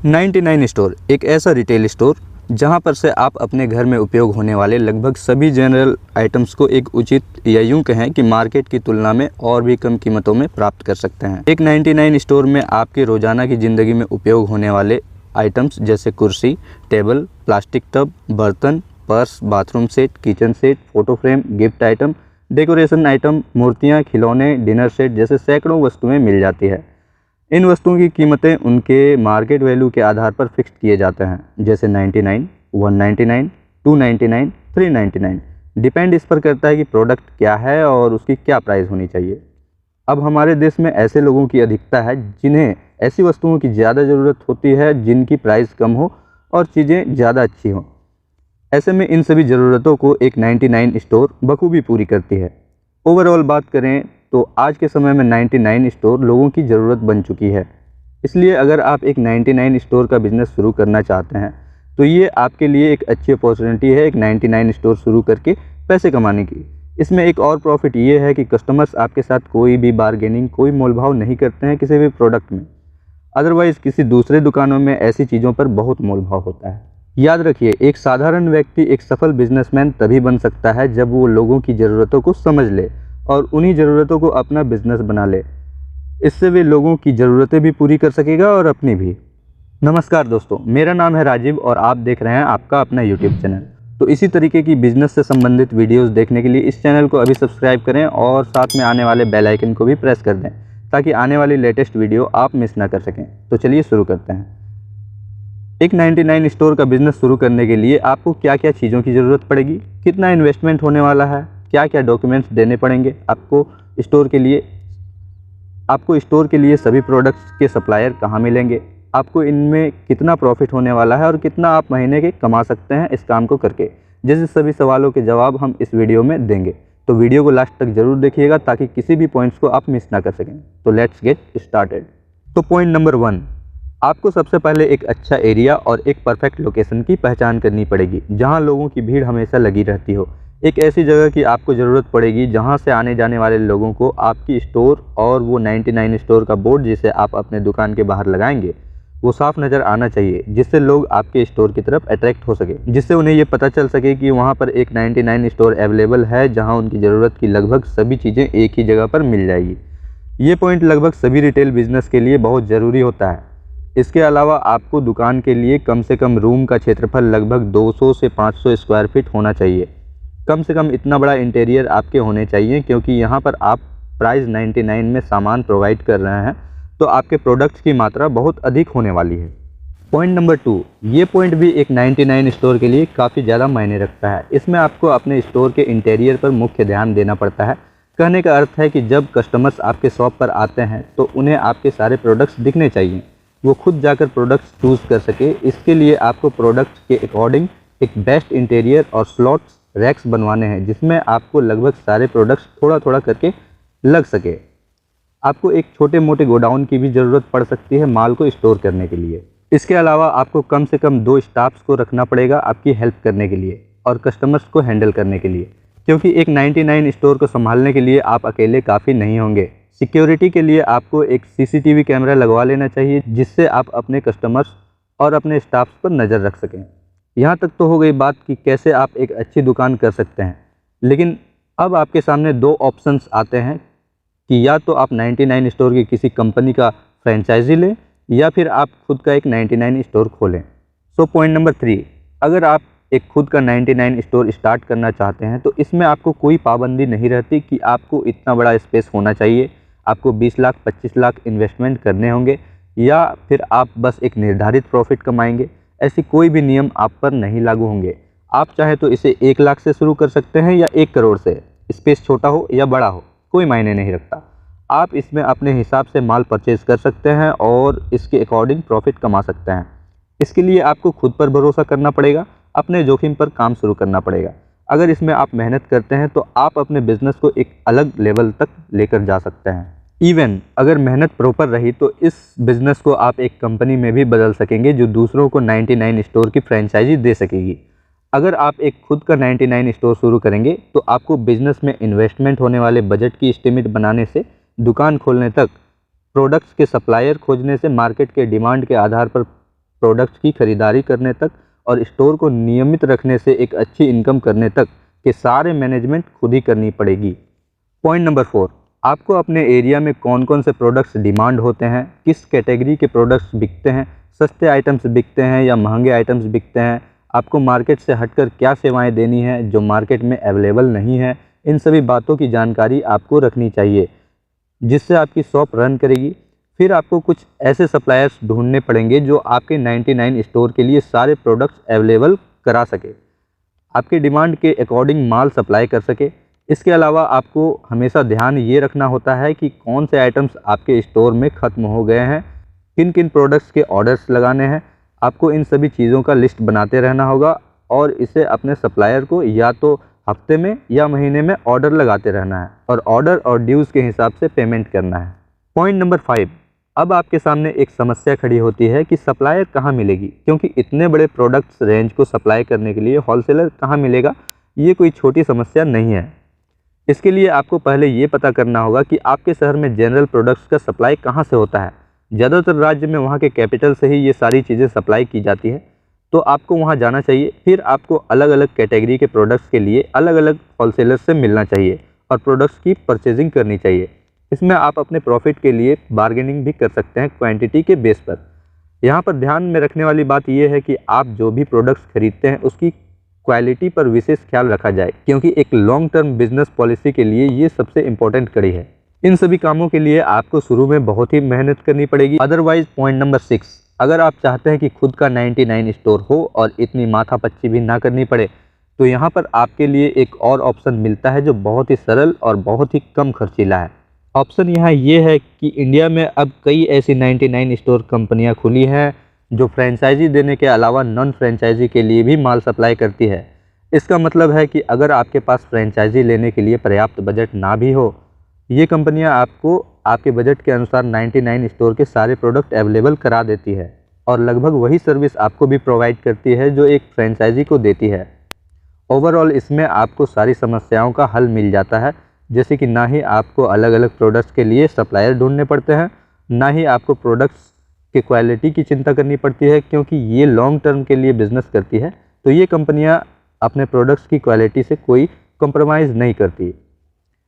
99 store एक ऐसा retail store जहां पर से आप अपने घर में उपयोग होने वाले लगभग सभी जनरल आइटम्स को एक उचित या यूं कहें कि मार्केट की तुलना में और भी कम कीमतों में प्राप्त कर सकते हैं। एक 99 स्टोर में आपके रोजाना की ज़िंदगी में उपयोग होने वाले आइटम्स जैसे कुर्सी, टेबल, प्लास्टिक टब, बर्तन, purse, bathroom set, kitchen set, photo frame, gift item, decoration item, मूर्तियाँ, खिलौने, डिनर सेट जैसे सैकड़ों वस्तुएँ मिल जाती है। इन वस्तुओं की कीमतें उनके मार्केट वैल्यू के आधार पर फिक्स किए जाते हैं, जैसे 99, 199, 299, 399। डिपेंड इस पर करता है कि प्रोडक्ट क्या है और उसकी क्या प्राइस होनी चाहिए। अब हमारे देश में ऐसे लोगों की अधिकता है जिन्हें ऐसी वस्तुओं की ज़्यादा ज़रूरत होती है जिनकी प्राइस कम हो और चीज़ें ज़्यादा अच्छी हों। ऐसे में इन सभी ज़रूरतों को एक 99 स्टोर बखूबी पूरी करती है। ओवरऑल बात करें तो आज के समय में 99 स्टोर लोगों की ज़रूरत बन चुकी है। इसलिए अगर आप एक 99 स्टोर का बिज़नेस शुरू करना चाहते हैं तो ये आपके लिए एक अच्छी अपॉर्चुनिटी है एक 99 स्टोर शुरू करके पैसे कमाने की। इसमें एक और प्रॉफिट ये है कि कस्टमर्स आपके साथ कोई भी बार्गेनिंग, कोई मोलभाव नहीं करते हैं किसी भी प्रोडक्ट में। अदरवाइज़ किसी दूसरे दुकानों में ऐसी चीज़ों पर बहुत मोलभाव होता है। याद रखिए, एक साधारण व्यक्ति एक सफल बिजनेसमैन तभी बन सकता है जब वो लोगों की ज़रूरतों को समझ ले और उन्हीं ज़रूरतों को अपना बिजनेस बना ले। इससे वे लोगों की ज़रूरतें भी पूरी कर सकेगा और अपनी भी। नमस्कार दोस्तों, मेरा नाम है राजीव और आप देख रहे हैं आपका अपना यूट्यूब चैनल। तो इसी तरीके की बिजनेस से संबंधित वीडियोस देखने के लिए इस चैनल को अभी सब्सक्राइब करें और साथ में आने वाले बेल आइकन को भी प्रेस कर दें ताकि आने वाली लेटेस्ट वीडियो आप मिस ना कर सकें। तो चलिए शुरू करते हैं। एक 99 स्टोर का बिज़नेस शुरू करने के लिए आपको क्या क्या चीज़ों की ज़रूरत पड़ेगी, कितना इन्वेस्टमेंट होने वाला है, क्या क्या डॉक्यूमेंट्स देने पड़ेंगे आपको स्टोर के लिए सभी प्रोडक्ट्स के सप्लायर कहाँ मिलेंगे, आपको इनमें कितना प्रॉफिट होने वाला है और कितना आप महीने के कमा सकते हैं इस काम को करके। जैसे सभी सवालों के जवाब हम इस वीडियो में देंगे। तो वीडियो को लास्ट तक ज़रूर देखिएगा ताकि किसी भी पॉइंट्स को आप मिस ना कर सकें। तो लेट्स गेट स्टार्टेड। तो पॉइंट नंबर 1, आपको सबसे पहले एक अच्छा एरिया और एक परफेक्ट लोकेशन की पहचान करनी पड़ेगी जहां लोगों की भीड़ हमेशा लगी रहती हो। एक ऐसी जगह की आपको ज़रूरत पड़ेगी जहां से आने जाने वाले लोगों को आपकी स्टोर और वो 99 स्टोर का बोर्ड जिसे आप अपने दुकान के बाहर लगाएंगे वो साफ नज़र आना चाहिए, जिससे लोग आपके स्टोर की तरफ अट्रैक्ट हो सके, जिससे उन्हें ये पता चल सके कि वहाँ पर एक 99 स्टोर अवेलेबल है जहाँ उनकी ज़रूरत की लगभग सभी चीज़ें एक ही जगह पर मिल जाएगी। ये पॉइंट लगभग सभी रिटेल बिजनेस के लिए बहुत ज़रूरी होता है। इसके अलावा आपको दुकान के लिए कम से कम रूम का क्षेत्रफल लगभग 200 से 500 स्क्वायर फीट होना चाहिए। कम से कम इतना बड़ा इंटीरियर आपके होने चाहिए क्योंकि यहाँ पर आप प्राइस 99 में सामान प्रोवाइड कर रहे हैं तो आपके प्रोडक्ट्स की मात्रा बहुत अधिक होने वाली है। पॉइंट नंबर 2, ये पॉइंट भी एक 99 स्टोर के लिए काफ़ी ज़्यादा मायने रखता है। इसमें आपको अपने स्टोर के इंटीरियर पर मुख्य ध्यान देना पड़ता है। कहने का अर्थ है कि जब कस्टमर्स आपके शॉप पर आते हैं तो उन्हें आपके सारे प्रोडक्ट्स दिखने चाहिए, वो खुद जाकर प्रोडक्ट्स चूज़ कर सके। इसके लिए आपको प्रोडक्ट्स के अकॉर्डिंग एक बेस्ट इंटीरियर और स्लॉट्स रैक्स बनवाने हैं जिसमें आपको लगभग सारे प्रोडक्ट्स थोड़ा थोड़ा करके लग सके। आपको एक छोटे मोटे गोडाउन की भी ज़रूरत पड़ सकती है माल को स्टोर करने के लिए। इसके अलावा आपको कम से कम 2 स्टाफ्स को रखना पड़ेगा आपकी हेल्प करने के लिए और कस्टमर्स को हैंडल करने के लिए, क्योंकि एक 99 स्टोर को संभालने के लिए आप अकेले काफ़ी नहीं होंगे। सिक्योरिटी के लिए आपको एक CCTV कैमरा लगवा लेना चाहिए जिससे आप अपने कस्टमर्स और अपने स्टाफ्स पर नज़र रख सकें। यहाँ तक तो हो गई बात कि कैसे आप एक अच्छी दुकान कर सकते हैं, लेकिन अब आपके सामने 2 ऑप्शंस आते हैं कि या तो आप 99 स्टोर की किसी कंपनी का फ्रेंचाइजी लें या फिर आप खुद का एक 99 स्टोर खोलें। सो पॉइंट नंबर 3, अगर आप एक खुद का 99 स्टोर स्टार्ट करना चाहते हैं तो इसमें आपको कोई पाबंदी नहीं रहती कि आपको इतना बड़ा स्पेस होना चाहिए, आपको 20 लाख 25 लाख इन्वेस्टमेंट करने होंगे या फिर आप बस एक निर्धारित प्रॉफिट कमाएंगे। ऐसी कोई भी नियम आप पर नहीं लागू होंगे। आप चाहे तो इसे 1 लाख से शुरू कर सकते हैं या 1 करोड़ से। स्पेस छोटा हो या बड़ा हो कोई मायने नहीं रखता। आप इसमें अपने हिसाब से माल परचेज कर सकते हैं और इसके अकॉर्डिंग प्रॉफिट कमा सकते हैं। इसके लिए आपको खुद पर भरोसा करना पड़ेगा, अपने जोखिम पर काम शुरू करना पड़ेगा। अगर इसमें आप मेहनत करते हैं तो आप अपने बिजनेस को एक अलग लेवल तक लेकर जा सकते हैं। इवन अगर मेहनत प्रॉपर रही तो इस बिज़नेस को आप एक कंपनी में भी बदल सकेंगे जो दूसरों को 99 स्टोर की फ्रेंचाइजी दे सकेगी। अगर आप एक खुद का 99 स्टोर शुरू करेंगे तो आपको बिजनेस में इन्वेस्टमेंट होने वाले बजट की एस्टिमेट बनाने से दुकान खोलने तक, प्रोडक्ट्स के सप्लायर खोजने से मार्केट के डिमांड के आधार पर प्रोडक्ट्स की खरीदारी करने तक और स्टोर को नियमित रखने से एक अच्छी इनकम करने तक के सारे मैनेजमेंट खुद ही करनी पड़ेगी। पॉइंट नंबर 4, आपको अपने एरिया में कौन कौन से प्रोडक्ट्स डिमांड होते हैं, किस कैटेगरी के प्रोडक्ट्स बिकते हैं, सस्ते आइटम्स बिकते हैं या महंगे आइटम्स बिकते हैं, आपको मार्केट से हटकर क्या सेवाएं देनी है जो मार्केट में अवेलेबल नहीं है, इन सभी बातों की जानकारी आपको रखनी चाहिए जिससे आपकी शॉप रन करेगी। फिर आपको कुछ ऐसे सप्लायर्स ढूंढने पड़ेंगे जो आपके 99 स्टोर के लिए सारे प्रोडक्ट्स अवेलेबल करा सके, आपके डिमांड के अकॉर्डिंग माल सप्लाई कर सके। इसके अलावा आपको हमेशा ध्यान ये रखना होता है कि कौन से आइटम्स आपके स्टोर में ख़त्म हो गए हैं, किन किन प्रोडक्ट्स के ऑर्डर्स लगाने हैं। आपको इन सभी चीज़ों का लिस्ट बनाते रहना होगा और इसे अपने सप्लायर को या तो हफ्ते में या महीने में ऑर्डर लगाते रहना है और ऑर्डर और ड्यूज़ के हिसाब से पेमेंट करना है। पॉइंट नंबर 5, अब आपके सामने एक समस्या खड़ी होती है कि सप्लायर कहाँ मिलेगी, क्योंकि इतने बड़े प्रोडक्ट्स रेंज को सप्लाई करने के लिए होलसेलर कहाँ मिलेगा, ये कोई छोटी समस्या नहीं है। इसके लिए आपको पहले ये पता करना होगा कि आपके शहर में जनरल प्रोडक्ट्स का सप्लाई कहाँ से होता है। ज़्यादातर राज्य में वहाँ के कैपिटल से ही ये सारी चीज़ें सप्लाई की जाती है, तो आपको वहाँ जाना चाहिए। फिर आपको अलग अलग कैटेगरी के प्रोडक्ट्स के लिए अलग अलग होलसेलर से मिलना चाहिए और प्रोडक्ट्स की परचेजिंग करनी चाहिए। इसमें आप अपने प्रॉफिट के लिए बार्गेनिंग भी कर सकते हैं क्वांटिटी के बेस पर। यहाँ पर ध्यान में रखने वाली बात यह है कि आप जो भी प्रोडक्ट्स खरीदते हैं उसकी क्वालिटी पर विशेष ख्याल रखा जाए, क्योंकि एक लॉन्ग टर्म बिजनेस पॉलिसी के लिए ये सबसे इम्पोर्टेंट कड़ी है। इन सभी कामों के लिए आपको शुरू में बहुत ही मेहनत करनी पड़ेगी। अदरवाइज पॉइंट नंबर 6, अगर आप चाहते हैं कि खुद का 99 स्टोर हो और इतनी माथापच्ची भी ना करनी पड़े, तो यहाँ पर आपके लिए एक और ऑप्शन मिलता है जो बहुत ही सरल और बहुत ही कम खर्चीला है। ऑप्शन यहाँ ये है कि इंडिया में अब कई ऐसी 99 स्टोर कंपनियाँ खुली हैं जो फ्रेंचाइजी देने के अलावा नॉन फ्रेंचाइजी के लिए भी माल सप्लाई करती है। इसका मतलब है कि अगर आपके पास फ्रेंचाइजी लेने के लिए पर्याप्त बजट ना भी हो, ये कंपनियां आपको आपके बजट के अनुसार 99 स्टोर के सारे प्रोडक्ट अवेलेबल करा देती है और लगभग वही सर्विस आपको भी प्रोवाइड करती है जो एक फ्रेंचाइजी को देती है। ओवरऑल इसमें आपको सारी समस्याओं का हल मिल जाता है, जैसे कि ना ही आपको अलग अलग प्रोडक्ट्स के लिए सप्लायर ढूंढने पड़ते हैं, ना ही आपको प्रोडक्ट्स की क्वालिटी की चिंता करनी पड़ती है, क्योंकि ये लॉन्ग टर्म के लिए बिजनेस करती है। तो ये कंपनियाँ अपने प्रोडक्ट्स की क्वालिटी से कोई कंप्रोमाइज़ नहीं करती।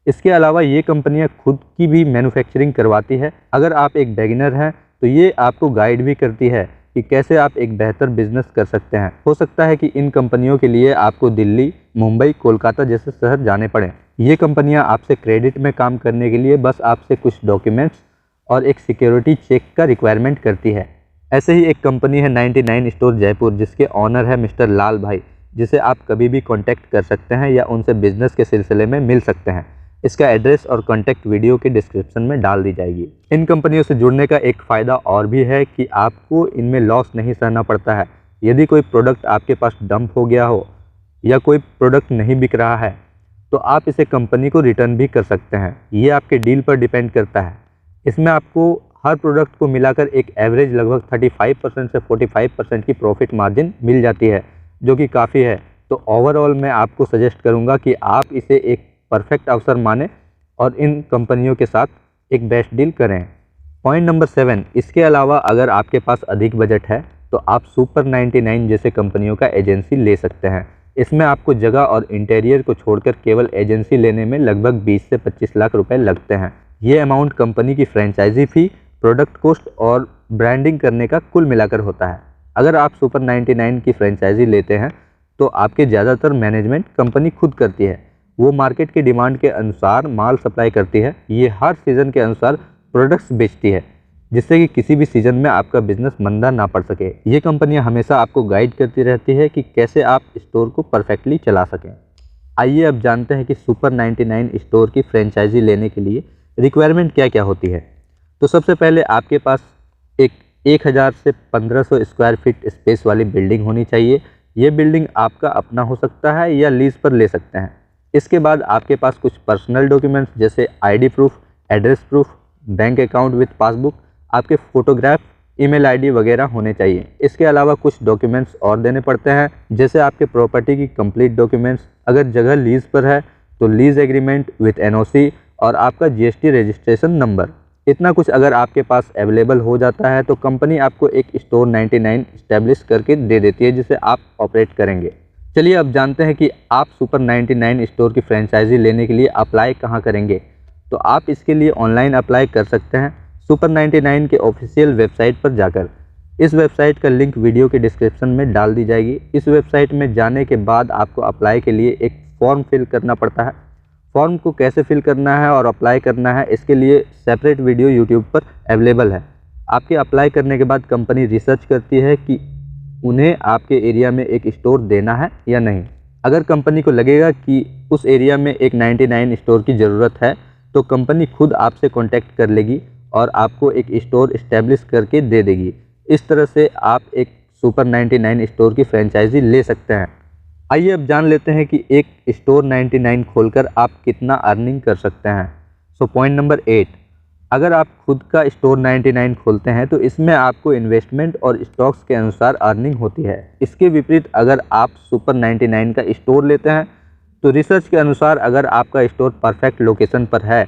इसके अलावा ये कंपनियां खुद की भी मैन्युफैक्चरिंग करवाती है। अगर आप एक बिगिनर हैं तो ये आपको गाइड भी करती है कि कैसे आप एक बेहतर बिजनेस कर सकते हैं। हो सकता है कि इन कंपनियों के लिए आपको दिल्ली, मुंबई, कोलकाता जैसे शहर जाने पड़े। ये कंपनियां आपसे क्रेडिट में काम करने के लिए बस आपसे कुछ डॉक्यूमेंट्स और एक सिक्योरिटी चेक का रिक्वायरमेंट करती है। ऐसे ही एक कंपनी है 99 स्टोर जयपुर, जिसके ऑनर है मिस्टर लाल भाई, जिसे आप कभी भी कॉन्टैक्ट कर सकते हैं या उनसे बिजनेस के सिलसिले में मिल सकते हैं। इसका एड्रेस और कॉन्टैक्ट वीडियो के डिस्क्रिप्शन में डाल दी जाएगी। इन कंपनियों से जुड़ने का एक फ़ायदा और भी है कि आपको इनमें लॉस नहीं सहना पड़ता है। यदि कोई प्रोडक्ट आपके पास डंप हो गया हो या कोई प्रोडक्ट नहीं बिक रहा है तो आप इसे कंपनी को रिटर्न भी कर सकते हैं। ये आपके डील पर डिपेंड करता है। इसमें आपको हर प्रोडक्ट को मिलाकर एक एवरेज लगभग 35% से 45% की प्रॉफिट मार्जिन मिल जाती है, जो कि काफ़ी है। तो ओवरऑल मैं आपको सजेस्ट करूँगा कि आप इसे एक परफेक्ट अवसर माने और इन कंपनियों के साथ एक बेस्ट डील करें। पॉइंट नंबर 7, इसके अलावा अगर आपके पास अधिक बजट है तो आप सुपर 99 जैसे कंपनियों का एजेंसी ले सकते हैं। इसमें आपको जगह और इंटीरियर को छोड़कर केवल एजेंसी लेने में लगभग 20 से 25 लाख रुपए लगते हैं। ये अमाउंट कंपनी की फ्रेंचाइजी फ़ी, प्रोडक्ट कॉस्ट और ब्रांडिंग करने का कुल मिलाकर होता है। अगर आप सुपर 99 की फ्रेंचाइजी लेते हैं तो आपके ज़्यादातर मैनेजमेंट कंपनी खुद करती है। वो मार्केट की डिमांड के अनुसार माल सप्लाई करती है। ये हर सीज़न के अनुसार प्रोडक्ट्स बेचती है, जिससे कि किसी भी सीज़न में आपका बिजनेस मंदा ना पड़ सके। ये कंपनियां हमेशा आपको गाइड करती रहती है कि कैसे आप स्टोर को परफेक्टली चला सकें। आइए अब जानते हैं कि सुपर 99 स्टोर की फ्रेंचाइजी लेने के लिए रिक्वायरमेंट क्या क्या होती है। तो सबसे पहले आपके पास एक 1000 से 1500 स्क्वायर फीट स्पेस वाली बिल्डिंग होनी चाहिए। ये बिल्डिंग आपका अपना हो सकता है या लीज पर ले सकते हैं। इसके बाद आपके पास कुछ पर्सनल डॉक्यूमेंट्स जैसे ID proof, address proof, bank account with passbook, आपके फ़ोटोग्राफ, ईमेल आईडी वगैरह होने चाहिए। इसके अलावा कुछ डॉक्यूमेंट्स और देने पड़ते हैं, जैसे आपके प्रॉपर्टी की कंप्लीट डॉक्यूमेंट्स। अगर जगह लीज़ पर है तो लीज़ एग्रीमेंट विथ एनओसी और आपका जीएसटी रजिस्ट्रेशन नंबर। इतना कुछ अगर आपके पास अवेलेबल हो जाता है तो कंपनी आपको एक स्टोर 99 इस्टेब्लिश करके दे देती है, जिसे आप ऑपरेट करेंगे। चलिए अब जानते हैं कि आप सुपर 99 स्टोर की फ्रेंचाइजी लेने के लिए अप्लाई कहाँ करेंगे। तो आप इसके लिए ऑनलाइन अप्लाई कर सकते हैं सुपर 99 के ऑफिशियल वेबसाइट पर जाकर। इस वेबसाइट का लिंक वीडियो के डिस्क्रिप्शन में डाल दी जाएगी। इस वेबसाइट में जाने के बाद आपको अप्लाई के लिए एक फॉर्म फिल करना पड़ता है। फॉर्म को कैसे फिल करना है और अप्लाई करना है, इसके लिए सेपरेट वीडियो यूट्यूब पर अवेलेबल है। आपके अप्लाई करने के बाद कंपनी रिसर्च करती है कि उन्हें आपके एरिया में एक स्टोर देना है या नहीं। अगर कंपनी को लगेगा कि उस एरिया में एक 99 स्टोर की ज़रूरत है तो कंपनी खुद आपसे कांटेक्ट कर लेगी और आपको एक स्टोर इस्टेब्लिश करके दे देगी। इस तरह से आप एक सुपर 99 स्टोर की फ्रेंचाइजी ले सकते हैं। आइए अब जान लेते हैं कि एक स्टोर 99 खोलकर आप कितना अर्निंग कर सकते हैं। सो पॉइंट नंबर 8, अगर आप खुद का स्टोर 99 खोलते हैं तो इसमें आपको इन्वेस्टमेंट और स्टॉक्स के अनुसार अर्निंग होती है। इसके विपरीत अगर आप सुपर 99 का स्टोर लेते हैं तो रिसर्च के अनुसार अगर आपका स्टोर परफेक्ट लोकेशन पर है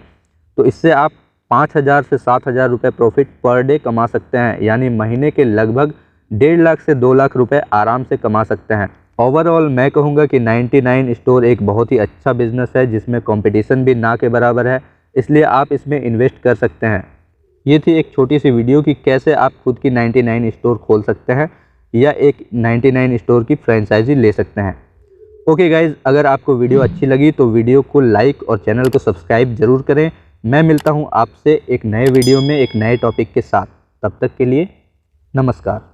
तो इससे आप 5,000 से 7,000 रुपये प्रॉफिट पर डे कमा सकते हैं, यानी महीने के लगभग 1.5 लाख से 2 लाख रुपए आराम से कमा सकते हैं। ओवरऑल मैं कहूँगा कि 99 स्टोर एक बहुत ही अच्छा बिजनेस है जिसमें कंपटीशन भी ना के बराबर है, इसलिए आप इसमें इन्वेस्ट कर सकते हैं। ये थी एक छोटी सी वीडियो कि कैसे आप खुद की 99 स्टोर खोल सकते हैं या एक 99 स्टोर की फ्रेंचाइजी ले सकते हैं। ओके गाइज़, अगर आपको वीडियो अच्छी लगी तो वीडियो को लाइक और चैनल को सब्सक्राइब ज़रूर करें। मैं मिलता हूँ आपसे एक नए वीडियो में एक नए टॉपिक के साथ। तब तक के लिए नमस्कार।